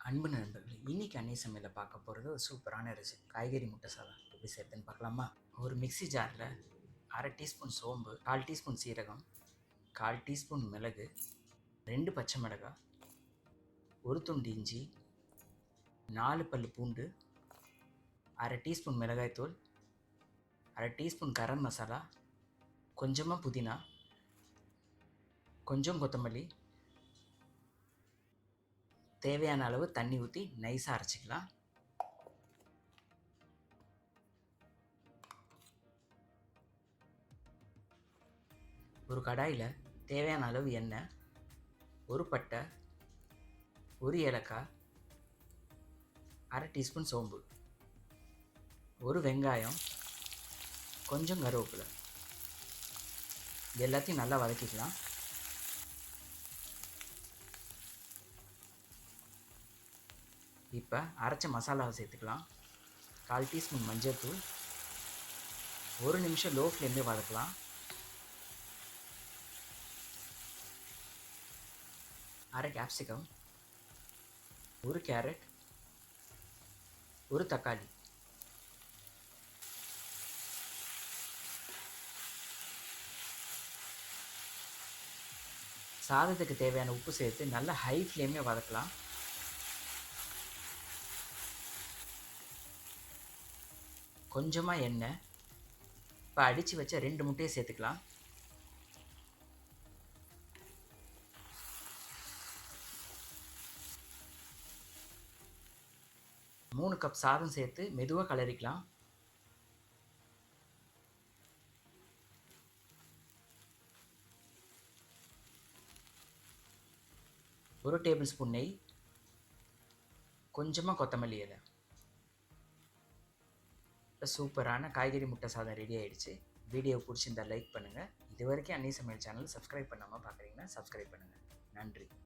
அன்பு நண்பர்களே, இன்னைக்கு அன்னிய சமையலில் பார்க்க போகிறது ஒரு சூப்பரான ரெசிபி. காய்கறி முட்டை சாதம் எப்படி செய்யறதுன்னு பார்க்கலாமா? ஒரு மிக்ஸி ஜாரில் அரை டீஸ்பூன் சோம்பு, 1/4 டீஸ்பூன் சீரகம், 1/4 டீஸ்பூன் மிளகு, 2 பச்சை மிளகாய், ஒரு துண்டு இஞ்சி, 4 பல் பூண்டு, அரை டீஸ்பூன் மிளகாய்த்தூள், அரை டீஸ்பூன் கரம் மசாலா, கொஞ்சமாக புதினா, கொஞ்சம் கொத்தமல்லி, தேவையான அளவு தண்ணி ஊற்றி நைஸாக அரைச்சிக்கலாம். ஒரு கடாயில் தேவையான அளவு எண்ணெய், ஒரு பட்டை, ஒரு ஏலக்காய், அரை டீஸ்பூன் சோம்பு, ஒரு வெங்காயம், கொஞ்சம் கருவேப்பிலை, இது எல்லாத்தையும் நல்லா வதக்கிக்கலாம். இப்போ அரைச்ச மசாலாவை சேர்த்துக்கலாம். 1/4 டீஸ்பூன் மஞ்சள்தூள், ஒரு நிமிஷம் லோ ஃப்ளேம்லேயே வதக்கலாம். அரை கேப்சிகம், ஒரு கேரட், ஒரு தக்காளி, சாதத்துக்கு தேவையான உப்பு சேர்த்து நல்லா ஹை ஃப்ளேமே வதக்கலாம். கொஞ்சமாக எண்ணெய், இப்போ அடித்து வச்ச 2 முட்டையை சேர்த்துக்கலாம். மூணு கப் சாதம் சேர்த்து மெதுவாக கலரிக்கலாம். ஒரு டேபிள் ஸ்பூன் நெய், கொஞ்சமாக கொத்தமல்லி இலை. இப்போ சூப்பரான காய்கறி முட்டை சாதம் ரெடி ஆகிடுச்சு. வீடியோ பிடிச்சிருந்தா லைக் பண்ணுங்கள். இது வரைக்கும் அன்னிய சமையல் சேனல் சப்ஸ்கிரைப் பண்ணாமல் பார்க்குறீங்கன்னா சப்ஸ்கிரைப் பண்ணுங்கள். நன்றி.